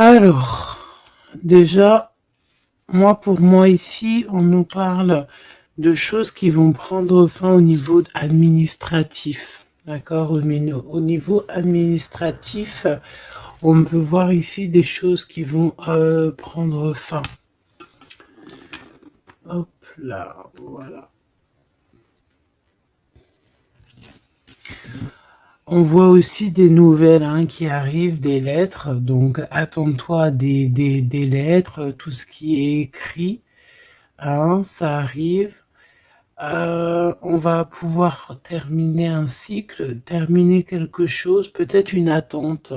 Alors, déjà, pour moi ici, on nous parle de choses qui vont prendre fin au niveau administratif. D'accord? Au niveau administratif, on peut voir ici des choses qui vont prendre fin. Hop là, voilà. On voit aussi des nouvelles qui arrivent, des lettres. Donc, attends-toi à des lettres, tout ce qui est écrit. Ça arrive. On va pouvoir terminer un cycle, terminer quelque chose, peut-être une attente.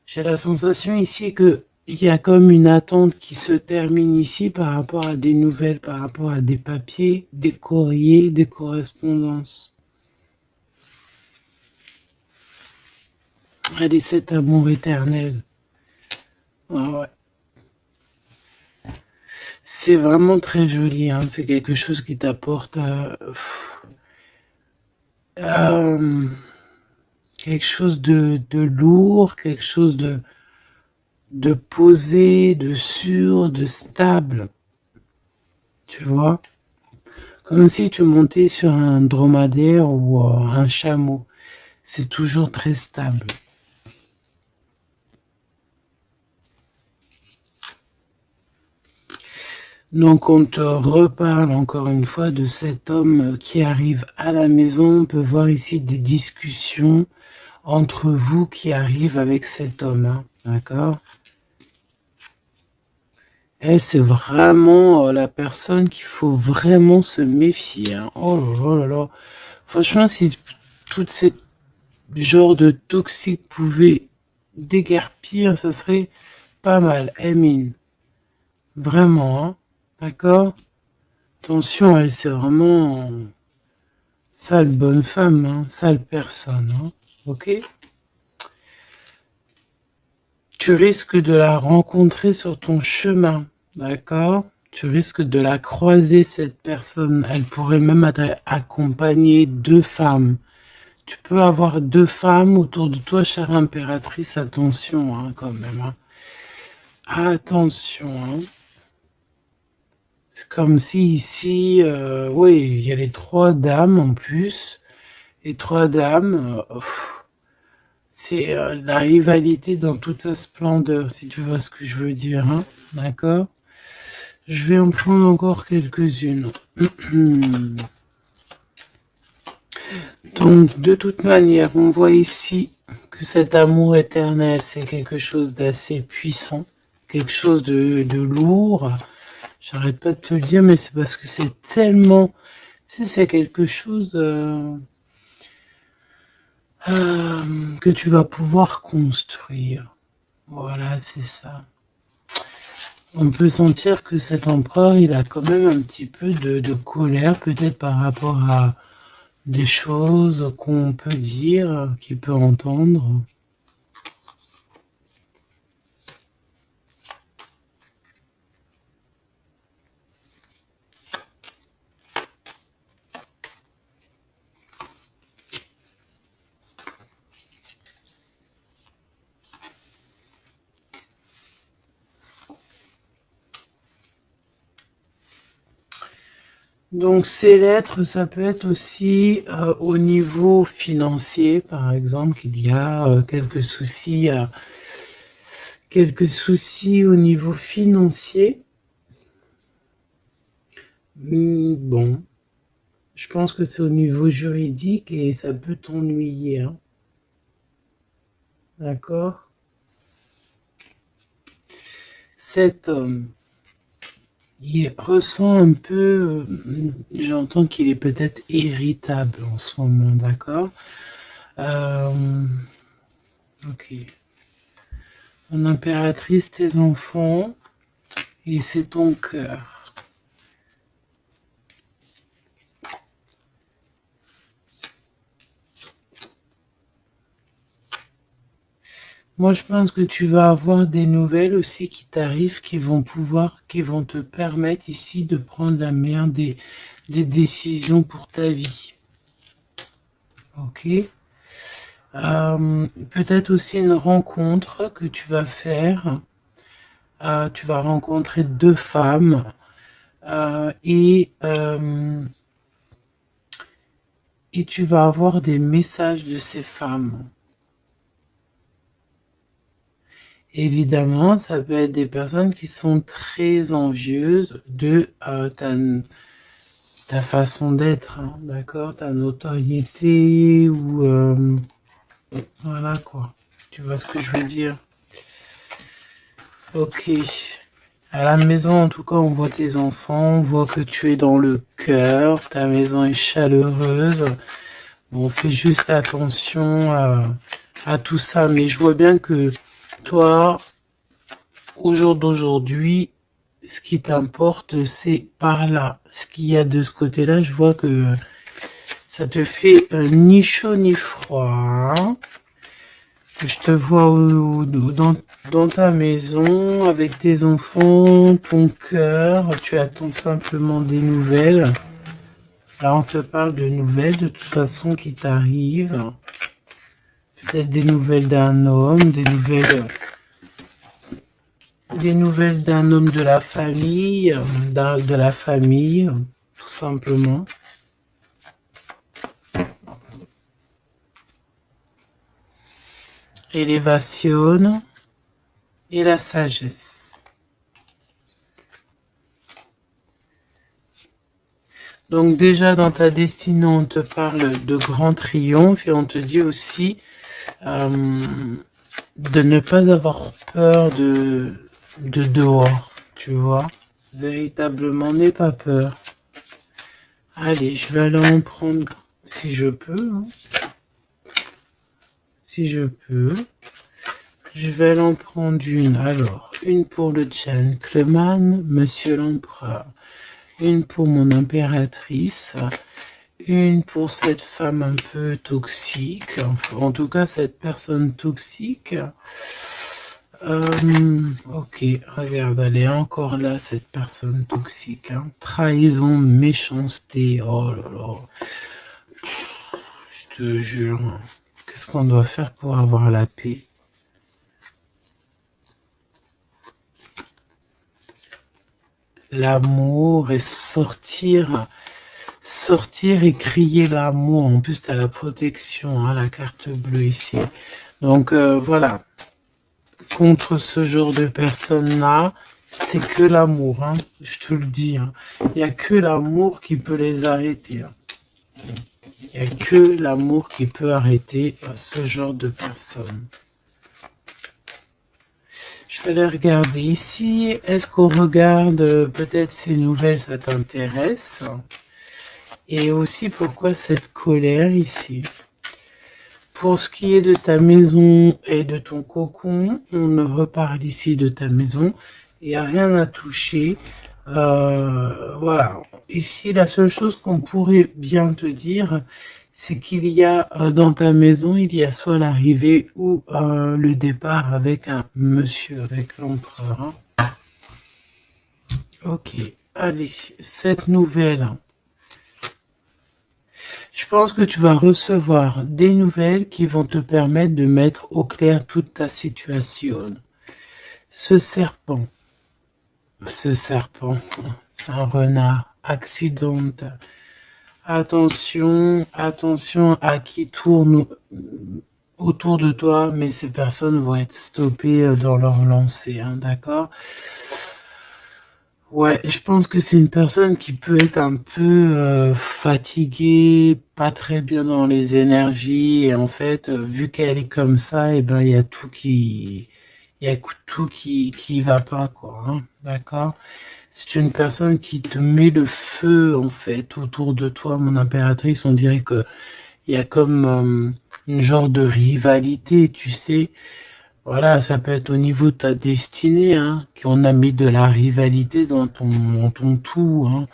J'ai la sensation ici que il y a comme une attente qui se termine ici par rapport à des nouvelles, par rapport à des papiers, des courriers, des correspondances. Allez, cet amour éternel. Ouais. C'est vraiment très joli, c'est quelque chose qui t'apporte quelque chose de lourd, quelque chose de posé, de sûr, de stable. Tu vois? Comme si tu montais sur un dromadaire ou un chameau. C'est toujours très stable. Donc on te reparle encore une fois de cet homme qui arrive à la maison. On peut voir ici des discussions entre vous qui arrivent avec cet homme. D'accord? Elle, c'est vraiment la personne qu'il faut vraiment se méfier. Oh là là là. Franchement, si tout ce genre de toxique pouvait déguerpir, ça serait pas mal. Emine. Vraiment, d'accord? Attention, elle, c'est vraiment sale bonne femme, sale personne. Ok? Tu risques de la rencontrer sur ton chemin, d'accord? Tu risques de la croiser, cette personne. Elle pourrait même accompagner 2 femmes. Tu peux avoir 2 femmes autour de toi, chère impératrice. Attention, quand même. Attention. C'est comme si ici, oui, il y a les 3 dames en plus. Les 3 dames, c'est la rivalité dans toute sa splendeur, si tu vois ce que je veux dire. D'accord? Je vais en prendre encore quelques-unes. Donc, de toute manière, on voit ici que cet amour éternel, c'est quelque chose d'assez puissant, quelque chose de lourd. J'arrête pas de te le dire, mais c'est parce que c'est tellement... c'est quelque chose que tu vas pouvoir construire. Voilà, c'est ça. On peut sentir que cet empereur, il a quand même un petit peu de colère, peut-être par rapport à des choses qu'on peut dire, qu'il peut entendre. Donc ces lettres, ça peut être aussi au niveau financier, par exemple, qu'il y a quelques soucis au niveau financier. Bon, je pense que c'est au niveau juridique et ça peut t'ennuyer. D'accord? Cet homme, il ressent un peu, j'entends qu'il est peut-être irritable en ce moment, d'accord? Ok. Mon impératrice, tes enfants, et c'est ton cœur. Moi, je pense que tu vas avoir des nouvelles aussi qui t'arrivent, qui vont te permettre ici de prendre la meilleure des décisions pour ta vie. Ok? Peut-être aussi une rencontre que tu vas faire. Tu vas rencontrer deux femmes euh, et, euh, et tu vas avoir des messages de ces femmes. Évidemment, ça peut être des personnes qui sont très envieuses de ta façon d'être, hein, d'accord, ta notoriété ou voilà quoi. Tu vois ce que je veux dire? Ok. À la maison, en tout cas, on voit tes enfants, on voit que tu es dans le cœur, ta maison est chaleureuse. Bon, fais juste attention à tout ça, mais je vois bien que toi, au jour d'aujourd'hui, ce qui t'importe, c'est par là. Ce qu'il y a de ce côté-là, je vois que ça te fait ni chaud ni froid, hein. Je te vois dans ta maison, avec tes enfants, ton cœur, tu attends simplement des nouvelles. Là, on te parle de nouvelles, de toute façon, qui t'arrivent. Peut-être des nouvelles d'un homme, des nouvelles d'un homme de la famille, de la famille, tout simplement. Élévation et la sagesse. Donc déjà dans ta destinée, on te parle de grand triomphe et on te dit aussi euh, de ne pas avoir peur de dehors, tu vois. Véritablement, n'aie pas peur. Allez, je vais aller en prendre si je peux, hein. Si je peux. Je vais aller en prendre une. Alors, une pour le gentleman, monsieur l'empereur. Une pour mon impératrice. Une pour cette femme un peu toxique. Enfin, en tout cas, cette personne toxique. Ok, regarde, elle est encore là, cette personne toxique, hein. Trahison, méchanceté. Oh là là. Je te jure. Qu'est-ce qu'on doit faire pour avoir la paix? L'amour et sortir et crier l'amour. En plus, tu as la protection, hein, la carte bleue ici. Donc voilà, contre ce genre de personnes-là, c'est que l'amour, hein, je te le dis, hein. Il n'y a que l'amour qui peut les arrêter, hein. Il n'y a que l'amour qui peut arrêter ce genre de personnes. Je vais les regarder ici. Est-ce qu'on regarde peut-être ces nouvelles, ça t'intéresse? Et aussi pourquoi cette colère ici? Pour ce qui est de ta maison et de ton cocon, on reparle ici de ta maison. Il n'y a rien à toucher. Voilà. Ici, la seule chose qu'on pourrait bien te dire, c'est qu'il y a dans ta maison, il y a soit l'arrivée ou le départ avec un monsieur, avec l'empereur, hein. Ok. Allez, cette nouvelle. Je pense que tu vas recevoir des nouvelles qui vont te permettre de mettre au clair toute ta situation. Ce serpent, ce serpent, c'est un renard accidentel. Attention, attention à qui tourne autour de toi, mais ces personnes vont être stoppées dans leur lancée, hein, d'accord? Ouais, je pense que c'est une personne qui peut être un peu fatiguée, pas très bien dans les énergies, et en fait, vu qu'elle est comme ça, et ben il y a il y a tout qui va pas, quoi, hein, d'accord? C'est une personne qui te met le feu en fait autour de toi, mon impératrice. On dirait que il y a comme une genre de rivalité, tu sais. Voilà, ça peut être au niveau de ta destinée, hein, qu'on a mis de la rivalité dans ton tout, hein.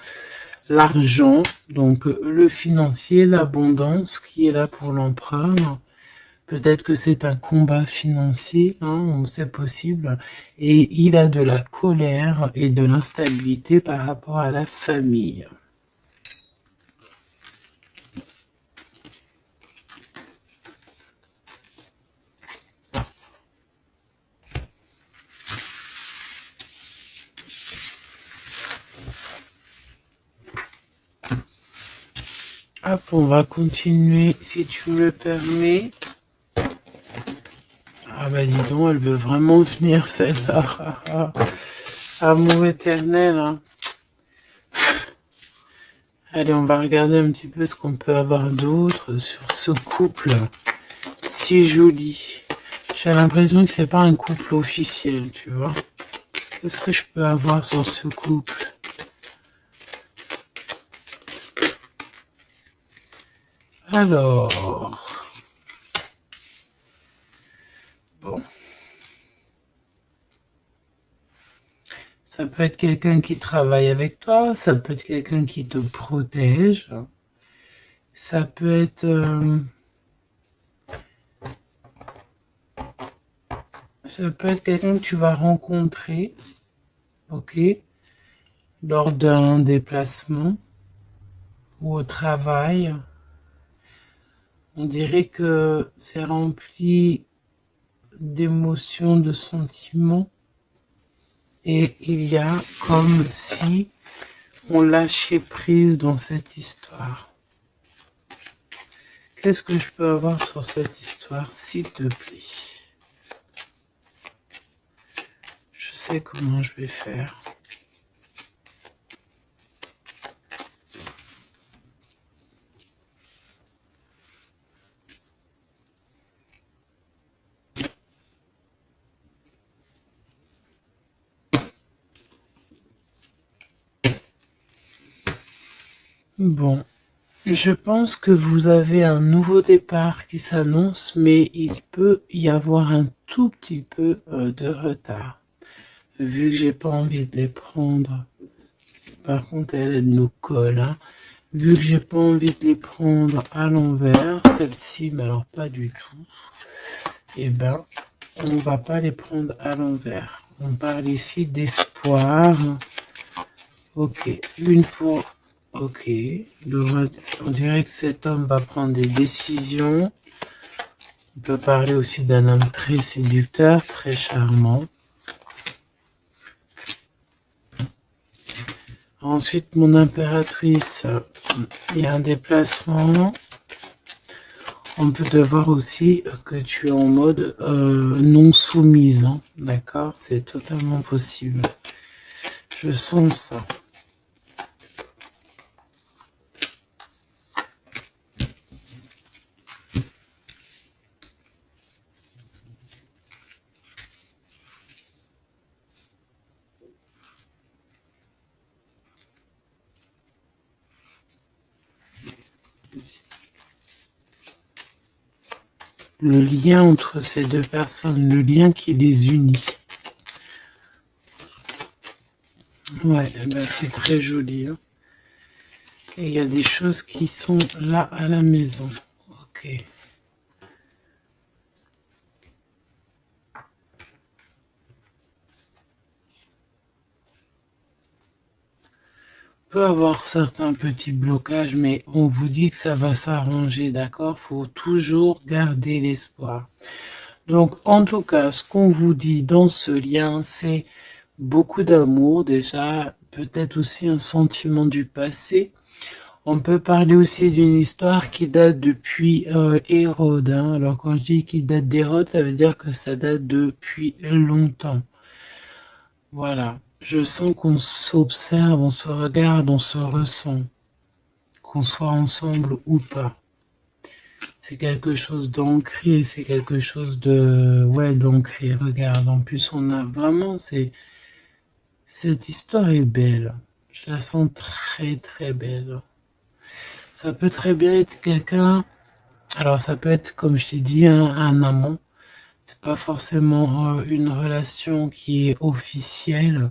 L'argent, donc le financier, l'abondance qui est là pour l'empereur. Peut-être que c'est un combat financier, hein, c'est possible. Et il a de la colère et de l'instabilité par rapport à la famille. Hop, on va continuer, si tu me le permets. Ah bah dis donc, elle veut vraiment venir celle-là. Amour éternel, hein. Allez, on va regarder un petit peu ce qu'on peut avoir d'autre sur ce couple si joli. J'ai l'impression que c'est pas un couple officiel, tu vois. Qu'est-ce que je peux avoir sur ce couple? Alors, bon. Ça peut être quelqu'un qui travaille avec toi, ça peut être quelqu'un qui te protège, ça peut être quelqu'un que tu vas rencontrer, ok, lors d'un déplacement ou au travail. On dirait que c'est rempli d'émotions, de sentiments, et il y a comme si on lâchait prise dans cette histoire. Qu'est-ce que je peux avoir sur cette histoire, s'il te plaît? Je sais comment je vais faire. Bon, je pense que vous avez un nouveau départ qui s'annonce, mais il peut y avoir un tout petit peu de retard. Vu que j'ai pas envie de les prendre, par contre elle nous colle, hein. Vu que j'ai pas envie de les prendre à l'envers, celle-ci, mais alors pas du tout, eh ben, on va pas les prendre à l'envers. On parle ici d'espoir. Ok, une pour... Ok, on dirait que cet homme va prendre des décisions. On peut parler aussi d'un homme très séducteur, très charmant. Ensuite, mon impératrice, il y a un déplacement. On peut te voir aussi que tu es en mode non soumise, hein. D'accord? C'est totalement possible. Je sens ça. Le lien entre ces deux personnes, le lien qui les unit. Ouais, ben c'est très joli, hein. Et il y a des choses qui sont là à la maison. Ok. On peut avoir certains petits blocages, mais on vous dit que ça va s'arranger, d'accord? Faut toujours garder l'espoir. Donc, en tout cas, ce qu'on vous dit dans ce lien, c'est beaucoup d'amour déjà, peut-être aussi un sentiment du passé. On peut parler aussi d'une histoire qui date depuis Hérode, hein. Alors quand je dis qu'il date d'Hérode, ça veut dire que ça date depuis longtemps. Voilà. Je sens qu'on s'observe, on se regarde, on se ressent, qu'on soit ensemble ou pas. C'est quelque chose d'ancré, c'est quelque chose de... Ouais, d'ancré, regarde. En plus, on a vraiment... Cette histoire est belle. Je la sens très très belle. Ça peut très bien être quelqu'un... Alors ça peut être, comme je t'ai dit, un amant. C'est pas forcément une relation qui est officielle.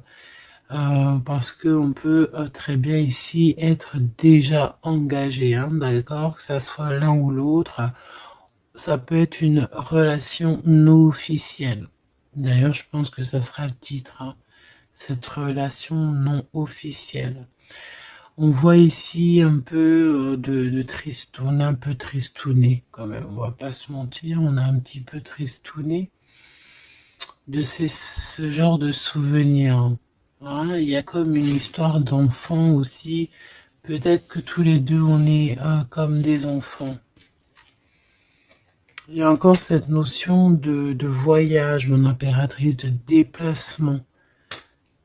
Parce qu'on peut très bien ici être déjà engagé, hein, d'accord, que ça soit l'un ou l'autre. Ça peut être une relation non officielle. D'ailleurs, je pense que ça sera le titre, hein, cette relation non officielle. On voit ici un peu de tristoun, un peu tristouné quand même. On va pas se mentir, on a un petit peu tristouné de ce genre de souvenirs. Hein, il y a comme une histoire d'enfant aussi, Peut-être que tous les deux, on est comme des enfants. Il y a encore cette notion de voyage, mon impératrice, de déplacement,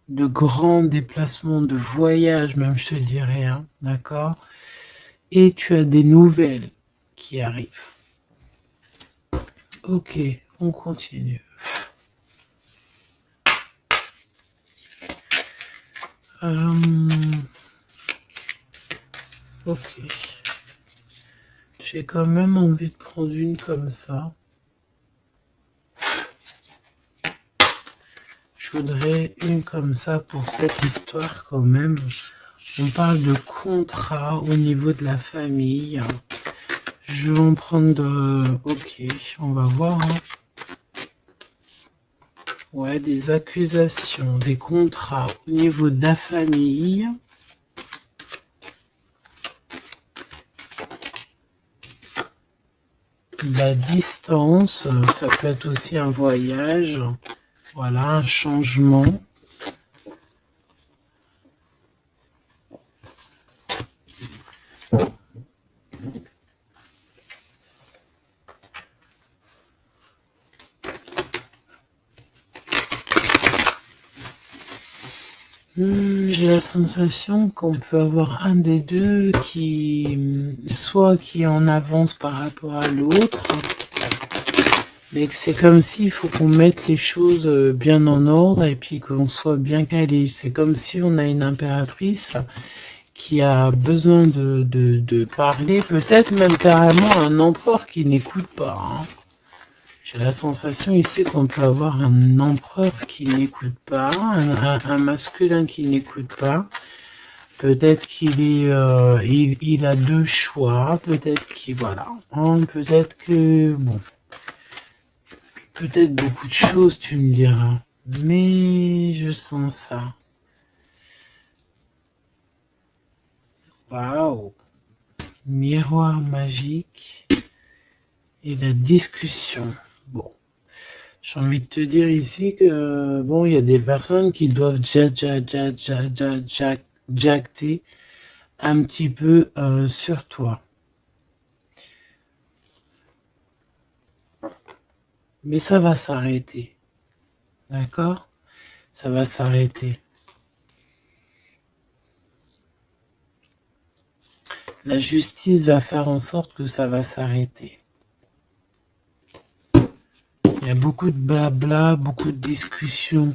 de grand déplacement, de voyage même, je te dirais, hein, d'accord? Et tu as des nouvelles qui arrivent. Ok, on continue. Ok. J'ai quand même envie de prendre une comme ça. Je voudrais une comme ça pour cette histoire quand même. On parle de contrat au niveau de la famille. Je vais en prendre... Ok, on va voir. Hein. Ouais, des accusations, des contrats au niveau de la famille. La distance, ça peut être aussi un voyage. Voilà, un changement. J'ai la sensation qu'on peut avoir un des deux soit qui est en avance par rapport à l'autre, mais que c'est comme s'il faut qu'on mette les choses bien en ordre et puis qu'on soit bien calé. C'est comme si on a une impératrice qui a besoin de parler, peut-être même carrément un empereur qui n'écoute pas. Hein. J'ai la sensation ici qu'on peut avoir un empereur qui n'écoute pas, un masculin qui n'écoute pas. Peut-être qu'il est, il a deux choix. Peut-être qu'il voilà. Hein, peut-être que bon, peut-être beaucoup de choses, tu me diras. Mais je sens ça. Waouh, miroir magique et la discussion. Bon. J'ai envie de te dire ici que, bon, il y a des personnes qui doivent jacter un petit peu sur toi. Mais ça va s'arrêter. D'accord? Ça va s'arrêter. La justice va faire en sorte que ça va s'arrêter. Il y a beaucoup de blabla, beaucoup de discussions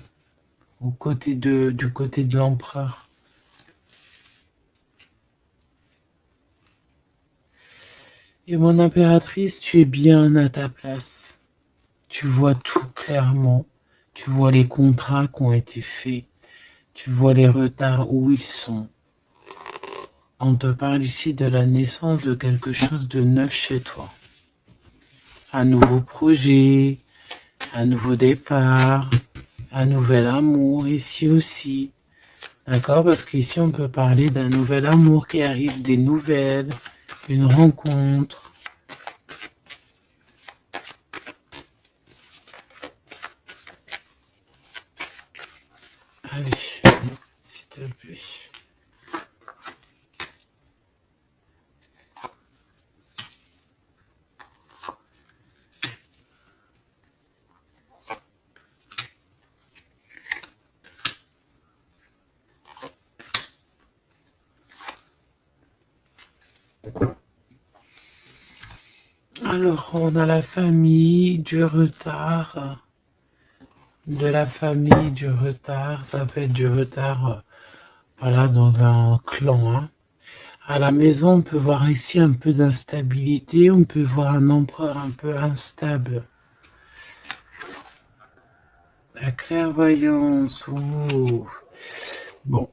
du côté de l'empereur. Et mon impératrice, tu es bien à ta place. Tu vois tout clairement. Tu vois les contrats qui ont été faits. Tu vois les retards où ils sont. On te parle ici de la naissance de quelque chose de neuf chez toi. Un nouveau projet, un nouveau départ, un nouvel amour ici aussi. D'accord? Parce qu'ici, on peut parler d'un nouvel amour qui arrive, des nouvelles, une rencontre. Allez, s'il te plaît. Alors, on a la famille, du retard, de la famille, du retard. Ça peut être du retard, voilà, dans un clan. Hein. À la maison, on peut voir ici un peu d'instabilité. On peut voir un empereur un peu instable. La clairvoyance. Oh. Bon.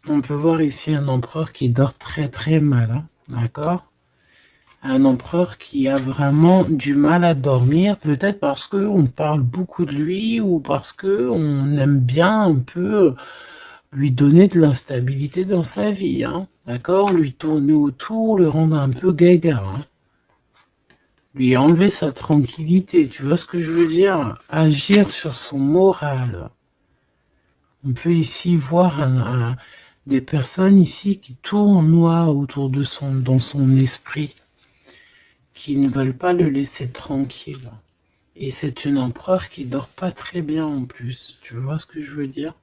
On peut voir ici un empereur qui dort très très mal. Hein. D'accord? Un empereur qui a vraiment du mal à dormir, peut-être parce qu'on parle beaucoup de lui ou parce qu'on aime bien un peu lui donner de l'instabilité dans sa vie, hein, d'accord? Lui tourner autour, le rendre un peu gaga, hein. Lui enlever sa tranquillité, tu vois ce que je veux dire? Agir sur son moral. On peut ici voir des personnes ici qui tournoient autour de dans son esprit, qui ne veulent pas le laisser tranquille. Et c'est une empereur qui dort pas très bien en plus. Tu vois ce que je veux dire?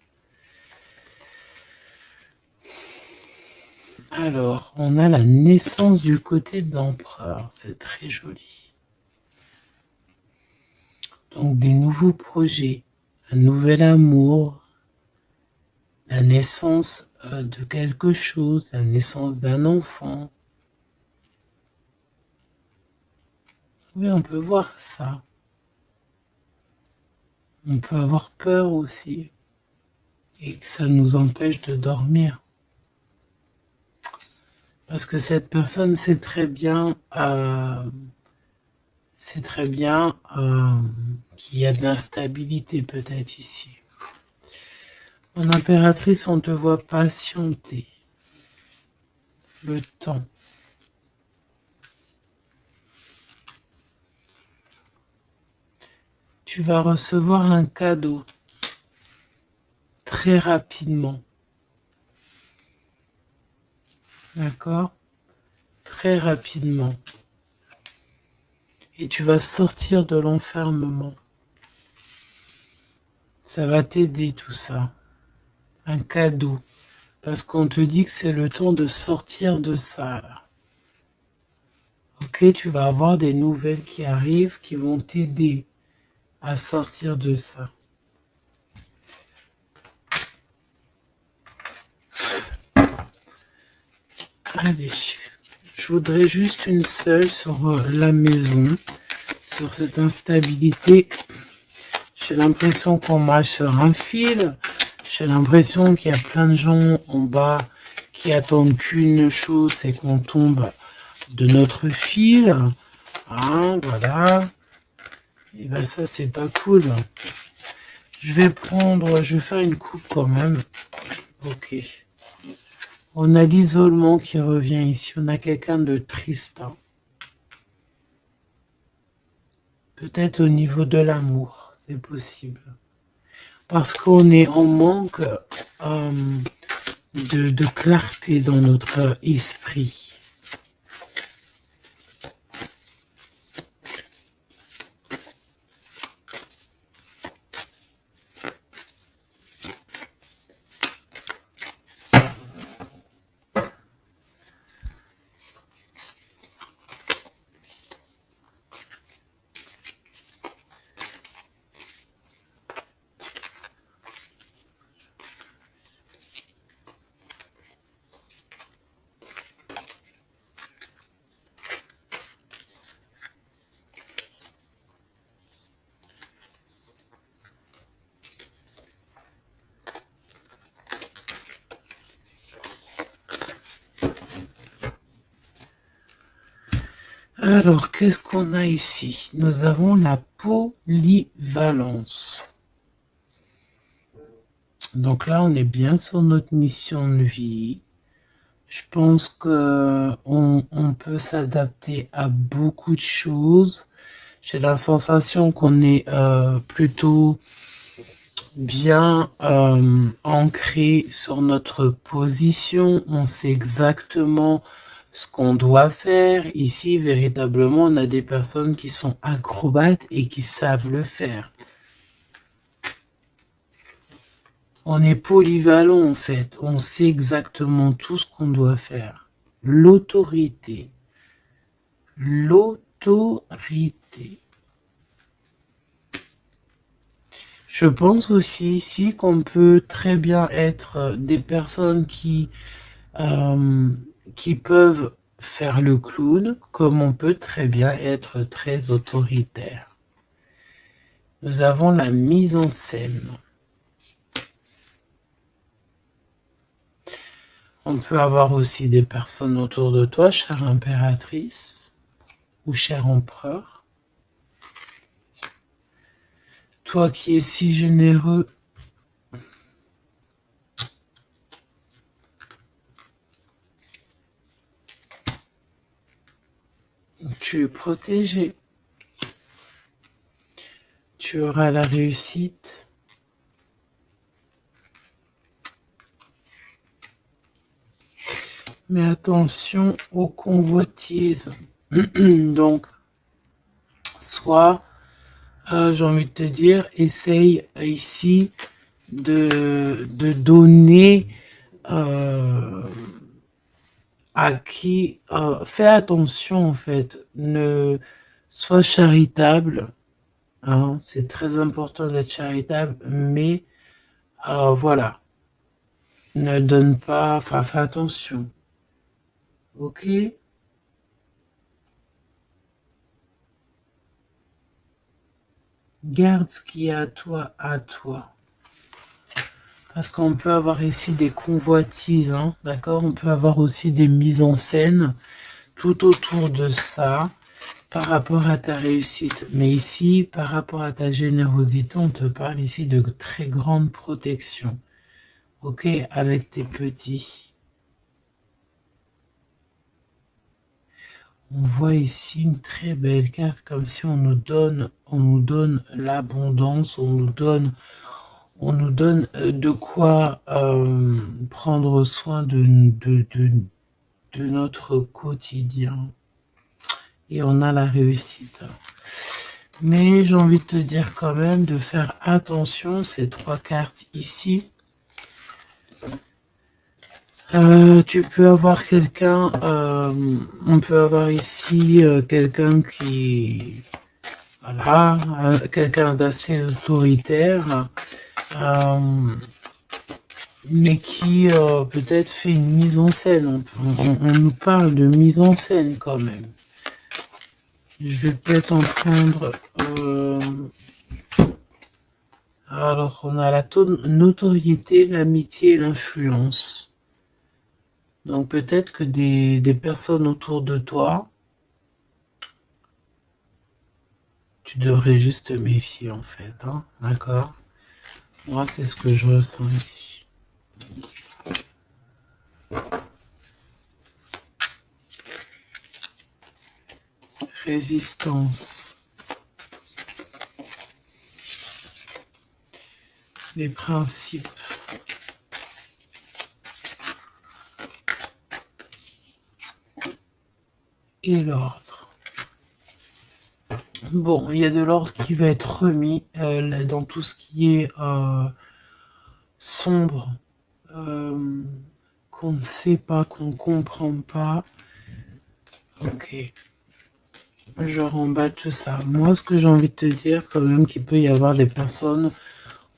Alors, on a la naissance du côté de l'empereur. C'est très joli. Donc, des nouveaux projets, un nouvel amour, la naissance de quelque chose, la naissance d'un enfant. Oui, on peut voir ça. On peut avoir peur aussi et que ça nous empêche de dormir. Parce que cette personne sait très bien qu'il y a de l'instabilité peut-être ici. Mon impératrice, on te voit patienter le temps. Tu vas recevoir un cadeau très rapidement. D'accord? Très rapidement. Et tu vas sortir de l'enfermement. Ça va t'aider tout ça. Un cadeau. Parce qu'on te dit que c'est le temps de sortir de ça. Ok, tu vas avoir des nouvelles qui arrivent qui vont t'aider à sortir de ça. Allez, je voudrais juste une seule sur la maison, sur cette instabilité. J'ai l'impression qu'on marche sur un fil. J'ai l'impression qu'il y a plein de gens en bas qui attendent qu'une chose, c'est qu'on tombe de notre fil. Hein, voilà. Et ben ça, c'est pas cool. Je vais faire une coupe quand même. Ok. On a l'isolement qui revient ici. On a quelqu'un de triste. Hein. Peut-être au niveau de l'amour, c'est possible. Parce qu'on est en manque de clarté dans notre esprit. Alors, qu'est-ce qu'on a ici? Nous avons la polyvalence. Donc là, on est bien sur notre mission de vie. Je pense qu'on peut s'adapter à beaucoup de choses. J'ai la sensation qu'on est plutôt bien ancré sur notre position. On sait exactement ce qu'on doit faire. Ici, véritablement, on a des personnes qui sont acrobates et qui savent le faire. On est polyvalent en fait. On sait exactement tout ce qu'on doit faire. L'autorité. L'autorité. Je pense aussi ici qu'on peut très bien être des personnes qui peuvent faire le clown, comme on peut très bien être très autoritaire. Nous avons la mise en scène. On peut avoir aussi des personnes autour de toi, chère impératrice ou cher empereur. Toi qui es si généreux, tu es protégé. Tu auras la réussite. Mais attention aux convoitises. Donc, soit, j'ai envie de te dire, essaye ici de donner à qui... fais attention, en fait. Ne sois charitable. Hein, c'est très important d'être charitable, mais voilà. Ne donne pas... Enfin, fais attention. Ok? Garde ce qui est à toi, à toi. Parce qu'on peut avoir ici des convoitises, hein, d'accord? On peut avoir aussi des mises en scène tout autour de ça par rapport à ta réussite. Mais ici, par rapport à ta générosité, on te parle ici de très grande protection. Ok? Avec tes petits. On voit ici une très belle carte, comme si on nous donne l'abondance, on nous donne de quoi prendre soin de notre quotidien. Et on a la réussite. Mais j'ai envie de te dire quand même de faire attention, ces trois cartes ici. Tu peux avoir quelqu'un, on peut avoir ici quelqu'un qui, voilà, quelqu'un d'assez autoritaire, mais qui peut-être fait une mise en scène. On nous parle de mise en scène quand même. Je vais peut-être en prendre... Alors, on a la notoriété, l'amitié et l'influence. Donc, peut-être que des personnes autour de toi, tu devrais juste te méfier, en fait. Hein, d'accord? Moi, c'est ce que je ressens ici. Résistance. Les principes. Et l'ordre. Bon, il y a de l'ordre qui va être remis dans tout ce qui est sombre, qu'on ne sait pas, qu'on ne comprend pas. Ok. Je remballe tout ça. Moi, ce que j'ai envie de te dire, quand même, qu'il peut y avoir des personnes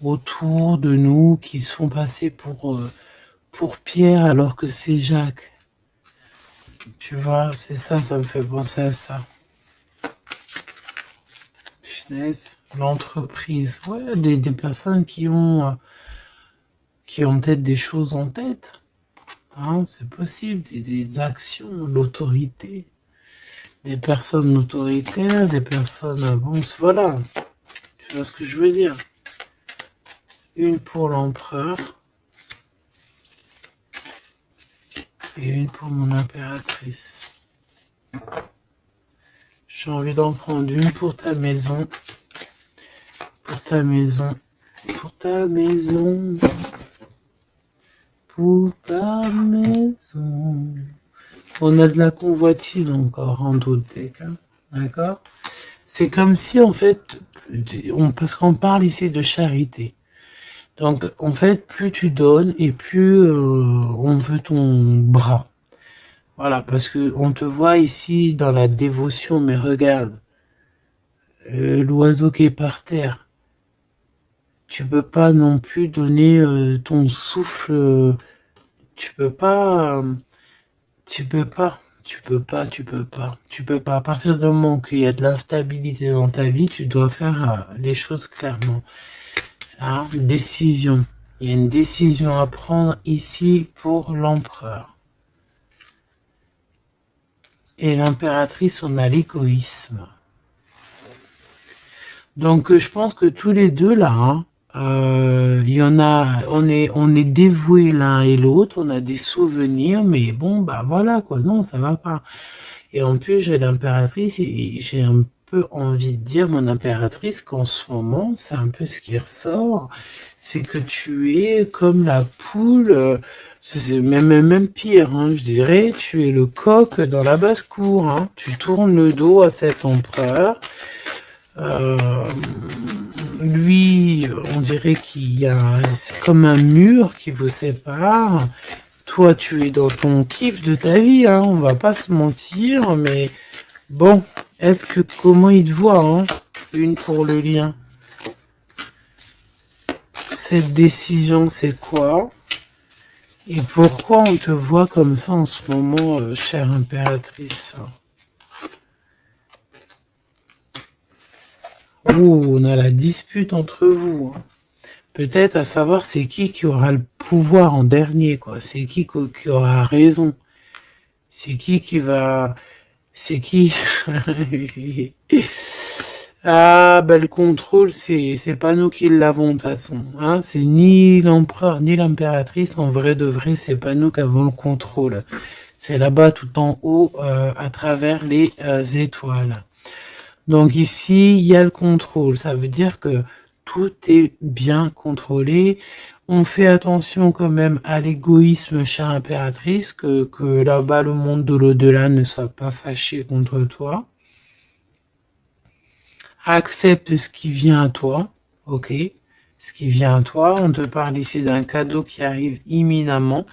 autour de nous qui se font passer pour Pierre alors que c'est Jacques. Tu vois, c'est ça, ça me fait penser à ça. Finesse, l'entreprise. Ouais, des personnes qui ont peut-être des choses en tête. Hein, c'est possible, des actions, l'autorité. Des personnes autoritaires, des personnes... Bon, voilà. Tu vois ce que je veux dire? Une pour l'empereur. Et une pour mon impératrice. J'ai envie d'en prendre une pour ta maison. Pour ta maison. Pour ta maison. Pour ta maison. On a de la convoitise encore en doute, d'accord? C'est comme si, en fait, parce qu'on parle ici de charité. Donc, en fait, plus tu donnes et plus on veut ton bras. Voilà, parce que on te voit ici dans la dévotion, mais regarde, l'oiseau qui est par terre. Tu peux pas non plus donner ton souffle. Tu peux pas. Tu peux pas. Tu peux pas. Tu peux pas. Tu peux pas. À partir du moment qu'il y a de l'instabilité dans ta vie, tu dois faire les choses clairement. Hein, décision. Il y a une décision à prendre ici pour l'empereur. Et l'impératrice, on a l'égoïsme. Donc, je pense que tous les deux là, hein, il y en a, on est dévoués l'un et l'autre, on a des souvenirs, mais bon, bah voilà quoi, non, ça va pas. Et en plus, j'ai l'impératrice, et j'ai un peu envie de dire, mon impératrice, qu'en ce moment, c'est un peu ce qui ressort, c'est que tu es comme la poule C'est même pire, hein, je dirais, tu es le coq dans la basse-cour, hein. Tu tournes le dos à cet empereur. Lui, on dirait qu'il y a, c'est comme un mur qui vous sépare. Toi, tu es dans ton kiff de ta vie, hein, on va pas se mentir, mais bon, comment il te voit, hein, une pour le lien. Cette décision, c'est quoi? Et pourquoi on te voit comme ça en ce moment, chère impératrice? Oh, on a la dispute entre vous, hein. Peut-être à savoir c'est qui aura le pouvoir en dernier, quoi. C'est qui aura raison. C'est qui va... C'est qui? Ah, bah le contrôle, c'est pas nous qui l'avons de toute façon. Hein. C'est ni l'empereur, ni l'impératrice. En vrai de vrai, c'est pas nous qui avons le contrôle. C'est là-bas tout en haut, à travers les étoiles. Donc ici, il y a le contrôle. Ça veut dire que tout est bien contrôlé. On fait attention quand même à l'égoïsme, chère impératrice, que là-bas, le monde de l'au-delà ne soit pas fâché contre toi. Accepte ce qui vient à toi, ok? Ce qui vient à toi. On te parle ici d'un cadeau qui arrive imminemment.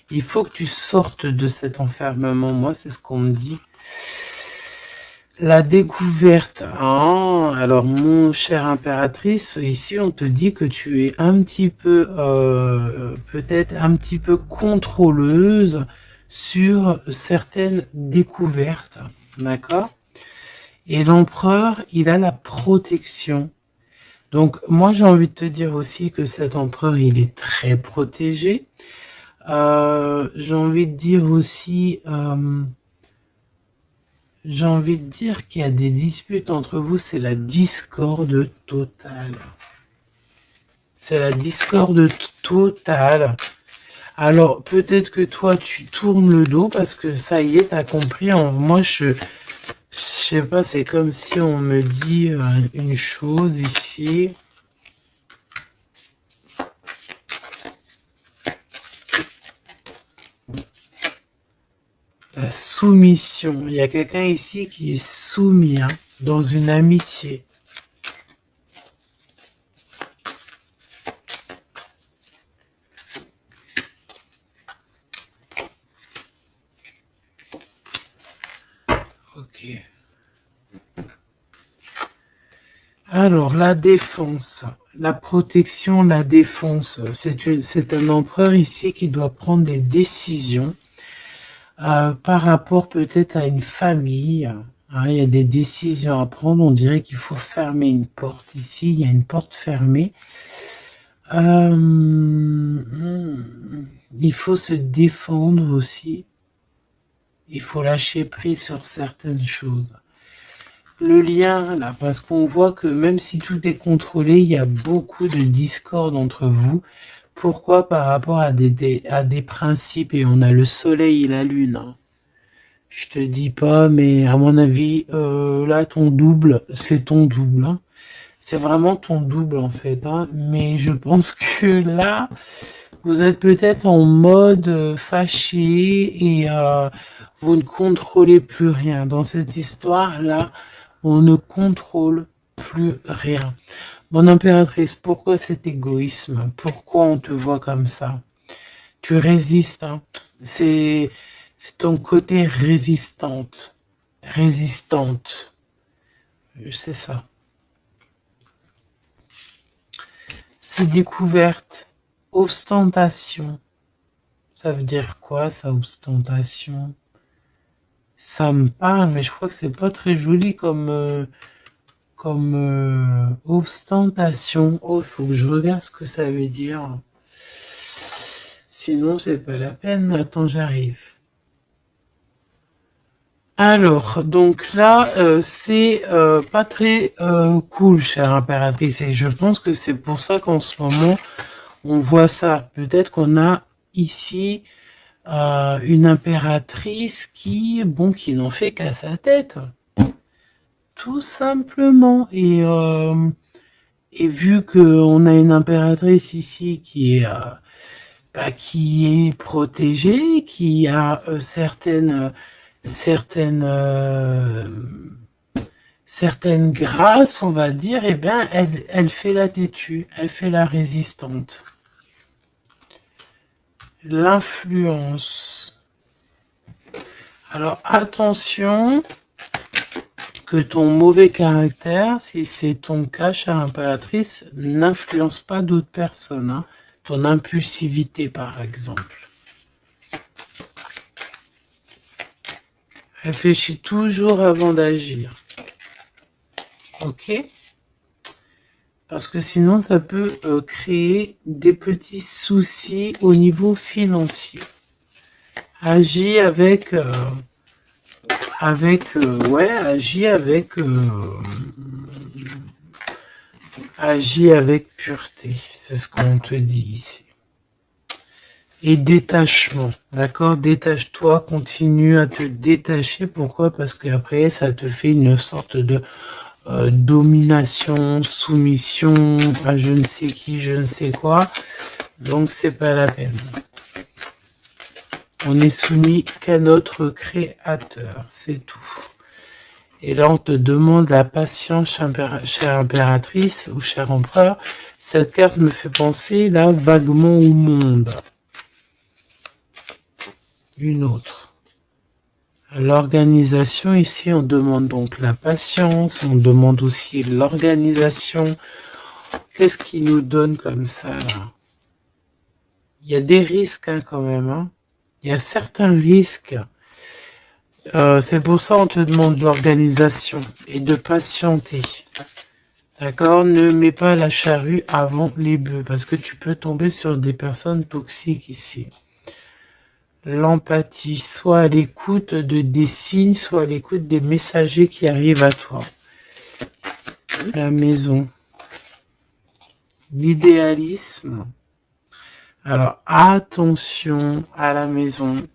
Il faut que tu sortes de cet enfermement. Moi, c'est ce qu'on me dit. La découverte, hein. Alors mon cher impératrice, ici on te dit que tu es un petit peu, peut-être un petit peu contrôleuse sur certaines découvertes, d'accord? Et l'empereur, il a la protection. Donc moi j'ai envie de te dire aussi que cet empereur, il est très protégé. J'ai envie de dire aussi... J'ai envie de dire qu'il y a des disputes entre vous, c'est la discorde totale. C'est la discorde totale. Alors, peut-être que toi, tu tournes le dos parce que ça y est, t'as compris. Moi, je sais pas, c'est comme si on me dit une chose ici. La soumission. Il y a quelqu'un ici qui est soumis, hein, dans une amitié. Ok. Alors, la défense, la protection, la défense. C'est un empereur ici qui doit prendre des décisions par rapport peut-être à une famille. Hein, il y a des décisions à prendre. On dirait qu'il faut fermer une porte ici. Il y a une porte fermée. Il faut se défendre aussi. Il faut lâcher prise sur certaines choses. Le lien, là, parce qu'on voit que même si tout est contrôlé, il y a beaucoup de discorde entre vous. Pourquoi? Par rapport à des principes, et on a le soleil et la lune. Hein. Je te dis pas, mais à mon avis, là, ton double, c'est ton double. Hein. C'est vraiment ton double, en fait. Hein. Mais je pense que là, vous êtes peut-être en mode fâché et vous ne contrôlez plus rien. Dans cette histoire-là, on ne contrôle plus rien. Mon impératrice, pourquoi cet égoïsme? Pourquoi on te voit comme ça? Tu résistes, hein. C'est ton côté résistante. Résistante. C'est ça. C'est découverte. Ostentation. Ça veut dire quoi, ça, ostentation? Ça me parle, mais je crois que c'est pas très joli comme ostentation. Oh, il faut que je regarde ce que ça veut dire. Sinon, c'est pas la peine. Attends, j'arrive. Alors, donc là, c'est pas très cool, chère impératrice. Et je pense que c'est pour ça qu'en ce moment, on voit ça. Peut-être qu'on a ici une impératrice qui n'en fait qu'à sa tête. Tout simplement. Et vu qu'on a une impératrice ici qui est qui est protégée, qui a certaines grâces, on va dire, eh bien, elle fait la têtue, elle fait la résistante. L'influence. Alors, attention que ton mauvais caractère, si c'est ton cas, chère impératrice, n'influence pas d'autres personnes. Hein. Ton impulsivité, par exemple. Réfléchis toujours avant d'agir. Ok? Parce que sinon, ça peut créer des petits soucis au niveau financier. Agis avec... agis avec pureté. C'est ce qu'on te dit ici. Et détachement, d'accord? Détache-toi, continue à te détacher. Pourquoi? Parce qu'après, ça te fait une sorte de domination, soumission à je ne sais qui, je ne sais quoi. Donc, c'est pas la peine. On n'est soumis qu'à notre créateur, c'est tout. Et là, on te demande la patience, chère impératrice ou cher empereur. Cette carte me fait penser là vaguement au monde. Une autre. L'organisation, ici, on demande donc la patience, on demande aussi l'organisation. Qu'est-ce qui nous donne comme ça, là? Il y a des risques, hein, quand même. Hein. Il y a certains risques. C'est pour ça qu'on te demande l'organisation et de patienter. D'accord? Ne mets pas la charrue avant les bœufs, parce que tu peux tomber sur des personnes toxiques ici. L'empathie, soit à l'écoute des signes, soit à l'écoute des messagers qui arrivent à toi. La maison. L'idéalisme. Alors, attention à la maison.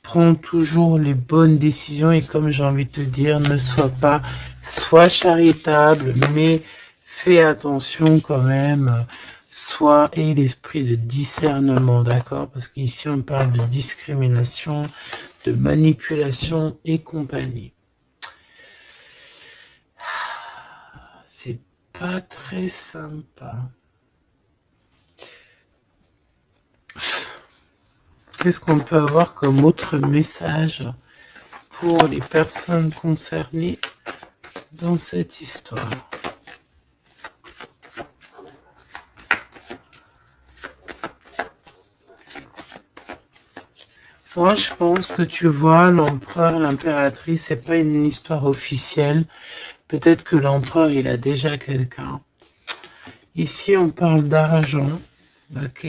Prends toujours les bonnes décisions et comme j'ai envie de te dire, ne sois charitable, mais fais attention quand même. Et l'esprit de discernement, d'accord? Parce qu'ici, on parle de discrimination, de manipulation et compagnie. C'est pas très sympa. Qu'est-ce qu'on peut avoir comme autre message pour les personnes concernées dans cette histoire? Moi, je pense que tu vois, l'empereur, l'impératrice, c'est pas une histoire officielle. Peut-être que l'empereur, il a déjà quelqu'un. Ici, on parle d'argent, ok?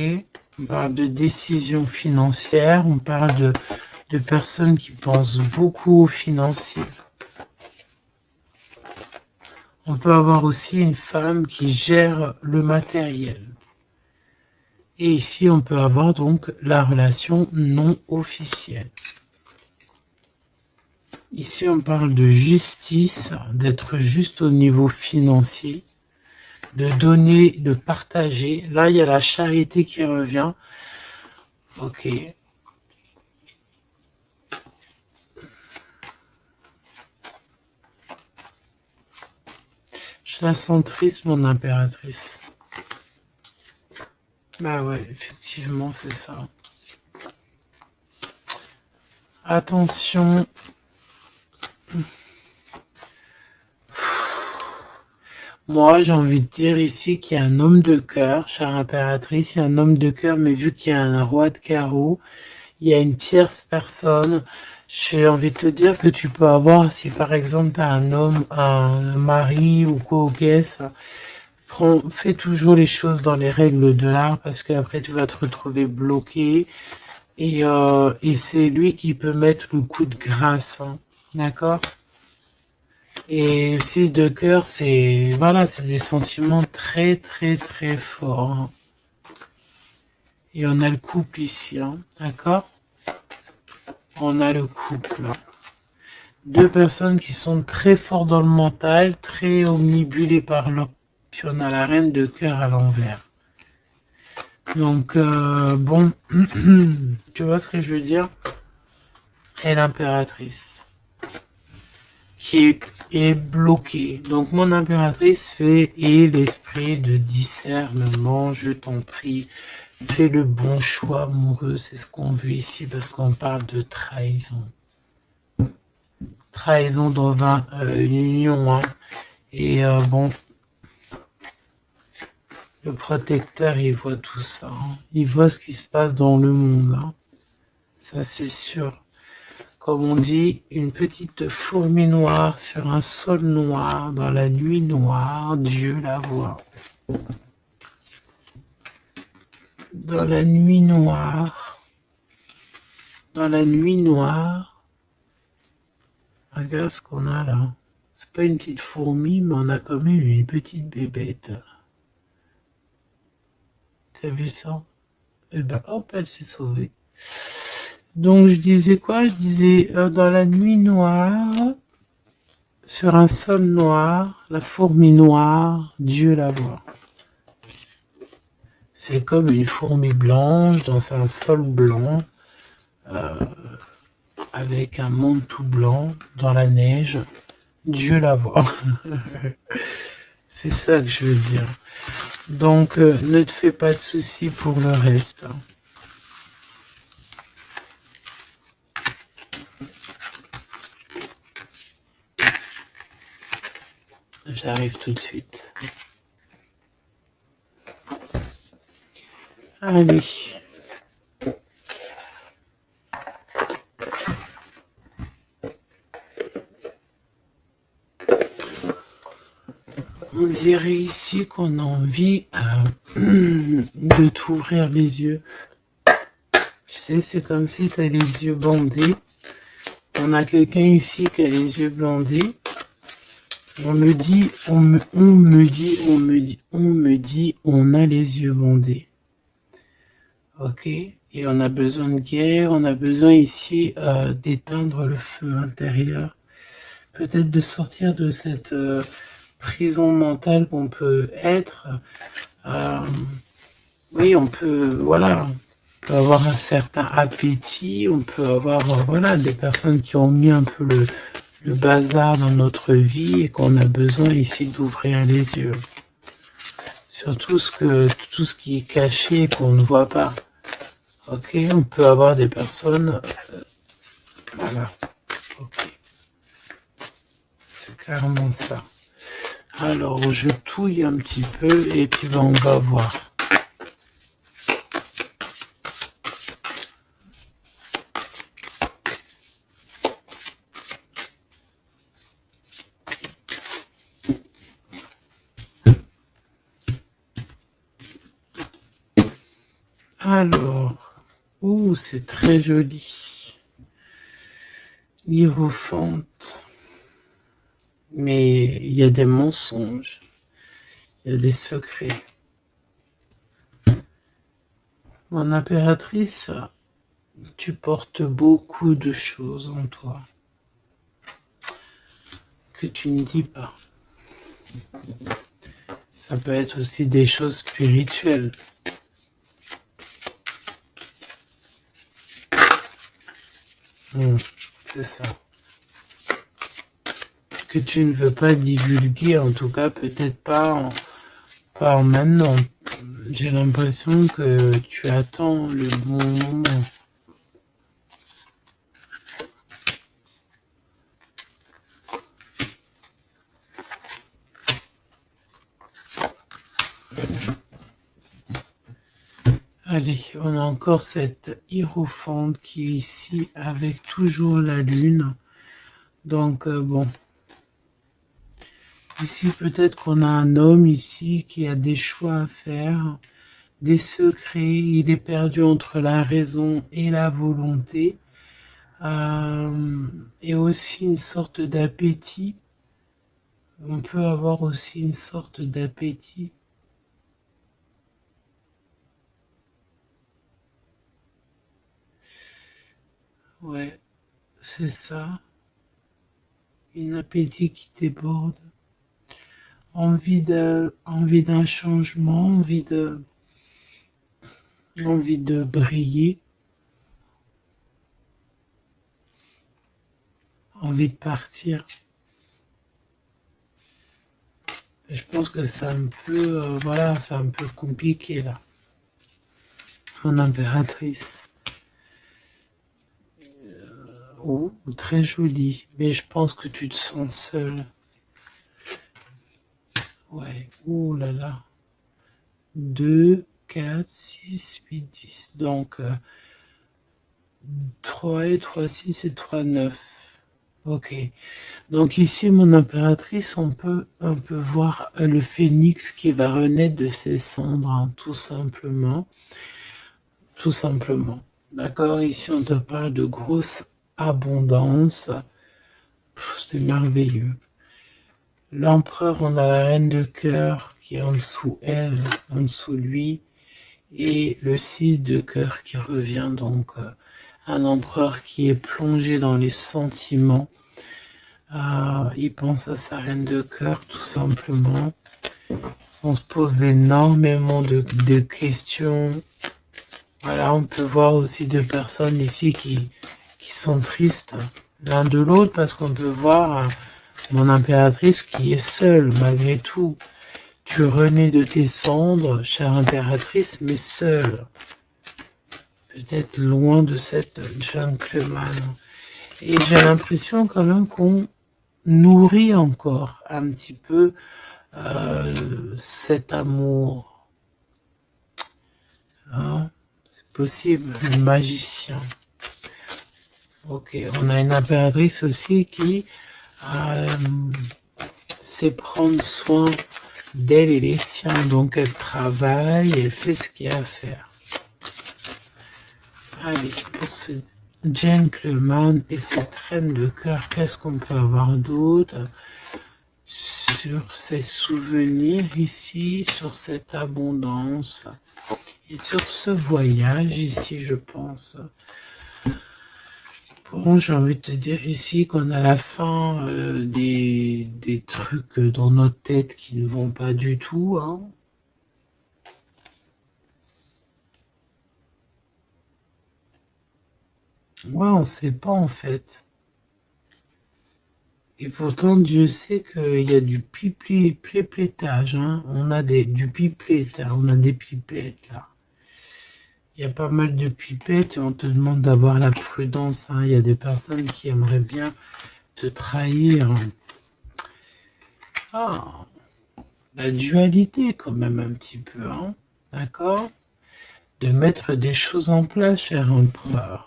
On parle de décisions financières, on parle de personnes qui pensent beaucoup aux financiers. On peut avoir aussi une femme qui gère le matériel. Et ici, on peut avoir donc la relation non officielle. Ici, on parle de justice, d'être juste au niveau financier, de donner, de partager. Là, il y a la charité qui revient. Ok. Je la sens triste, mon impératrice. Bah ouais, effectivement, c'est ça. Attention. Moi, j'ai envie de dire ici qu'il y a un homme de cœur, chère impératrice, il y a un homme de cœur, mais vu qu'il y a un roi de carreau, il y a une tierce personne. J'ai envie de te dire que tu peux avoir, si par exemple tu as un homme, un mari ou quoi au caisse, fais toujours les choses dans les règles de l'art parce qu'après tu vas te retrouver bloqué et c'est lui qui peut mettre le coup de grâce, hein, d'accord? Et aussi de cœur, c'est voilà, c'est des sentiments très très très forts. Hein. Et on a le couple ici, hein, d'accord? On a le couple. Deux personnes qui sont très fortes dans le mental, très omnibulées par leur... Puis on a la reine de cœur à l'envers. Donc, bon, tu vois ce que je veux dire? Et l'impératrice est bloquée. Donc, mon impératrice fait et l'esprit de discernement, je t'en prie, fais le bon choix amoureux, c'est ce qu'on veut ici parce qu'on parle de trahison. Trahison dans une union, hein. Et bon, le protecteur, il voit tout ça, hein. Il voit ce qui se passe dans le monde, hein. Ça, c'est sûr. Comme on dit, une petite fourmi noire sur un sol noir, dans la nuit noire, Dieu la voit. Dans la nuit noire, dans la nuit noire, regarde ce qu'on a là. C'est pas une petite fourmi, mais on a quand même une petite bébête. T'as vu ça? Et ben hop, elle s'est sauvée. Donc je disais quoi? Je disais dans la nuit noire, sur un sol noir, la fourmi noire, Dieu la voit. C'est comme une fourmi blanche dans un sol blanc, avec un monde tout blanc dans la neige. Dieu la voit. C'est ça que je veux dire. Donc ne te fais pas de soucis pour le reste. J'arrive tout de suite. Allez. On dirait ici qu'on a envie de t'ouvrir les yeux. Tu sais, c'est comme si tu as les yeux bandés. On a quelqu'un ici qui a les yeux bandés. On me dit, on a les yeux bandés. Ok? Et on a besoin de guerre, on a besoin ici d'éteindre le feu intérieur. Peut-être de sortir de cette prison mentale qu'on peut être. Oui, on peut, voilà, on peut avoir un certain appétit, on peut avoir, voilà, des personnes qui ont mis un peu le bazar dans notre vie et qu'on a besoin ici d'ouvrir les yeux. Sur tout ce qui est caché et qu'on ne voit pas. Ok, on peut avoir des personnes, voilà, ok, c'est clairement ça. Alors, je touille un petit peu et puis ben, on va voir. Alors, ouh, c'est très joli. Hiérophante. Mais il y a des mensonges, il y a des secrets. Mon impératrice, tu portes beaucoup de choses en toi que tu ne dis pas. Ça peut être aussi des choses spirituelles. C'est ça. Que tu ne veux pas divulguer, en tout cas peut-être pas en maintenant. J'ai l'impression que tu attends le bon moment. Allez, on a encore cette hiérophante qui est ici avec toujours la lune. Donc bon, ici peut-être qu'on a un homme ici qui a des choix à faire, des secrets, il est perdu entre la raison et la volonté, et aussi une sorte d'appétit. On peut avoir aussi une sorte d'appétit. Ouais, c'est ça. Un appétit qui déborde. Envie d'un changement, envie de envie de briller, envie de partir. Je pense que c'est un peu, voilà, c'est un peu compliqué là. Mon impératrice. Oh, très jolie. Mais je pense que tu te sens seule. Ouais, oh là là. 2, 4, 6, 8, 10. Donc, 3 et 3, 6 et 3, 9. Ok. Donc ici, mon impératrice, on peut un peu voir le phénix qui va renaître de ses cendres, hein, tout simplement. Tout simplement. D'accord? Ici, on te parle de grosse abondance. C'est merveilleux. L'empereur, on a la reine de cœur qui est en dessous elle, en dessous lui, et le 6 de cœur qui revient, donc un empereur qui est plongé dans les sentiments. Il pense à sa reine de cœur, tout simplement. On se pose énormément de questions. Voilà, on peut voir aussi deux personnes ici qui sont tristes l'un de l'autre, parce qu'on peut voir mon impératrice qui est seule malgré tout. Tu renais de tes cendres, chère impératrice, mais seule. Peut-être loin de cette gentleman. Et j'ai l'impression quand même qu'on nourrit encore un petit peu cet amour. Hein? C'est possible, le magicien. Ok, on a une impératrice aussi qui sait prendre soin d'elle et les siens. Donc elle travaille, elle fait ce qu'il y a à faire. Allez, pour ce gentleman et cette reine de cœur, qu'est-ce qu'on peut avoir d'autre sur ces souvenirs ici, sur cette abondance et sur ce voyage ici, je pense. Bon, j'ai envie de te dire ici qu'on a la fin des trucs dans notre tête qui ne vont pas du tout, hein. Ouais, on sait pas en fait. Et pourtant, Dieu sait qu'il y a du piplettage, hein. On a du pipette, on a des pipettes là. Il y a pas mal de pipettes et on te demande d'avoir la prudence, hein. Il y a des personnes qui aimeraient bien te trahir. Ah, la dualité quand même un petit peu, hein. D'accord? De mettre des choses en place, cher empereur.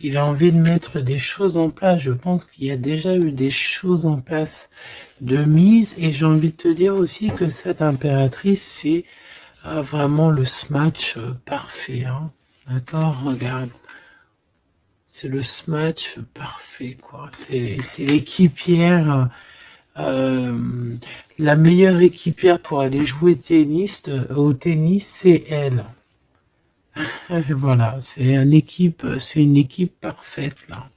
Il a envie de mettre des choses en place. Je pense qu'il y a déjà eu des choses en place de mise. Et j'ai envie de te dire aussi que cette impératrice, c'est vraiment le smash parfait. Hein. D'accord? Regarde. C'est le smash parfait, quoi. C'est l'équipière, la meilleure équipière pour aller jouer au tennis, c'est elle. Voilà, c'est une équipe parfaite là.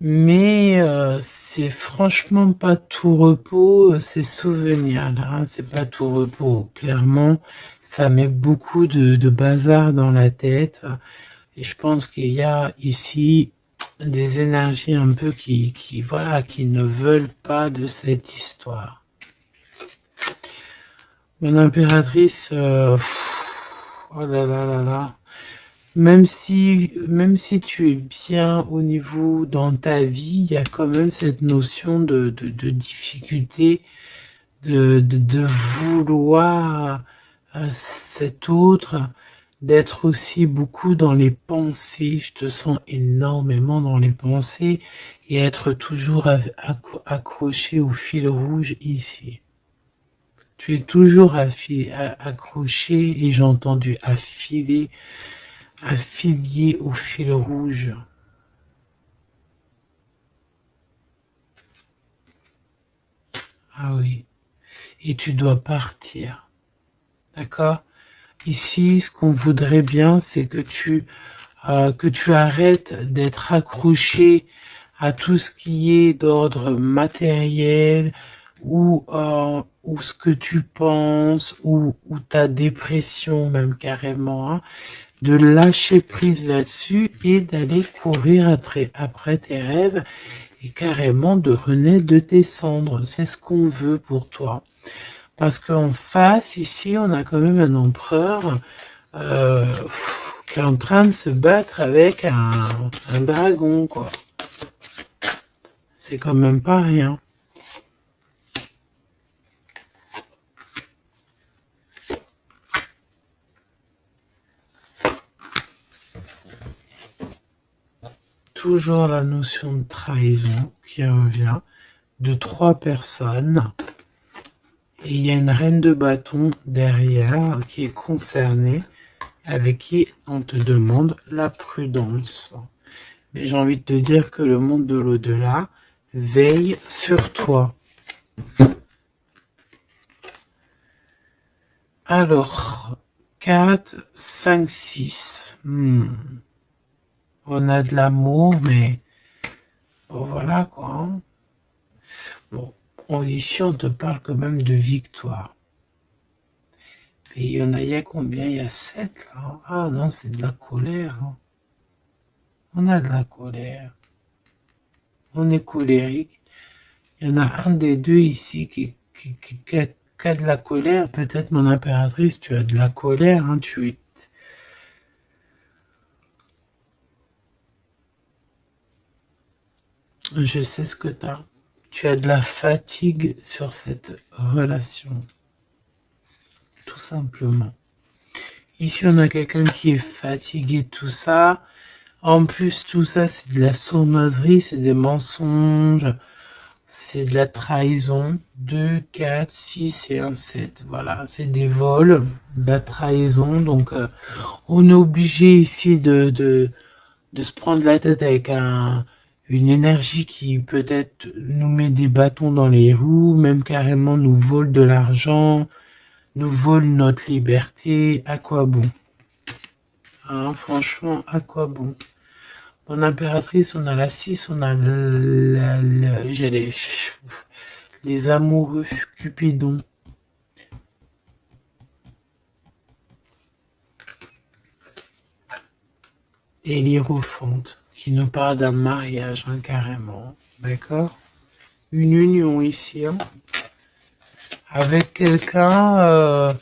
Mais c'est franchement pas tout repos, ces souvenirs là, hein, c'est pas tout repos. Clairement, ça met beaucoup de bazar dans la tête. Et je pense qu'il y a ici des énergies un peu voilà, qui ne veulent pas de cette histoire. Mon impératrice, oh là là là là. Même si tu es bien au niveau dans ta vie, il y a quand même cette notion de difficulté, de vouloir cet autre, d'être aussi beaucoup dans les pensées. Je te sens énormément dans les pensées et être toujours accroché au fil rouge ici. Tu es toujours accroché et j'ai entendu affilié au fil rouge. Ah oui. Et tu dois partir. D'accord? Ici, ce qu'on voudrait bien, c'est que tu arrêtes d'être accroché à tout ce qui est d'ordre matériel ou ce que tu penses, ou ta dépression même carrément, hein, de lâcher prise là-dessus et d'aller courir après tes rêves et carrément de renaître de tes cendres. C'est ce qu'on veut pour toi. Parce qu'en face, ici, on a quand même un empereur qui est en train de se battre avec un dragon, quoi. C'est quand même pas rien. Toujours la notion de trahison qui revient de 3 personnes. Et il y a une reine de bâton derrière qui est concernée, avec qui on te demande la prudence. Mais j'ai envie de te dire que le monde de l'au-delà veille sur toi. Alors, 4, 5, 6. On a de l'amour, mais bon, voilà quoi. Hein. Bon, ici on te parle quand même de victoire. Et il y a combien? Il y a 7 là. Ah non, c'est de la colère. Hein. On a de la colère. On est colérique. Il y en a un des deux ici qui a de la colère. Peut-être mon impératrice, tu as de la colère. Hein, Je sais ce que tu as. Tu as de la fatigue sur cette relation. Tout simplement. Ici, on a quelqu'un qui est fatigué de tout ça. En plus, tout ça, c'est de la sournoiserie, c'est des mensonges, c'est de la trahison. 2, 4, 6 et 1, 7. Voilà, c'est des vols, de la trahison. Donc, on est obligé ici de se prendre la tête avec une énergie qui peut-être nous met des bâtons dans les roues, même carrément nous vole de l'argent, nous vole notre liberté. À quoi bon? Hein, franchement, à quoi bon? Mon impératrice, on a la 6, on a les amoureux, Cupidon. Et l'Hiérophante, qui nous parle d'un mariage, hein, carrément. D'accord? Une union ici, hein, avec quelqu'un...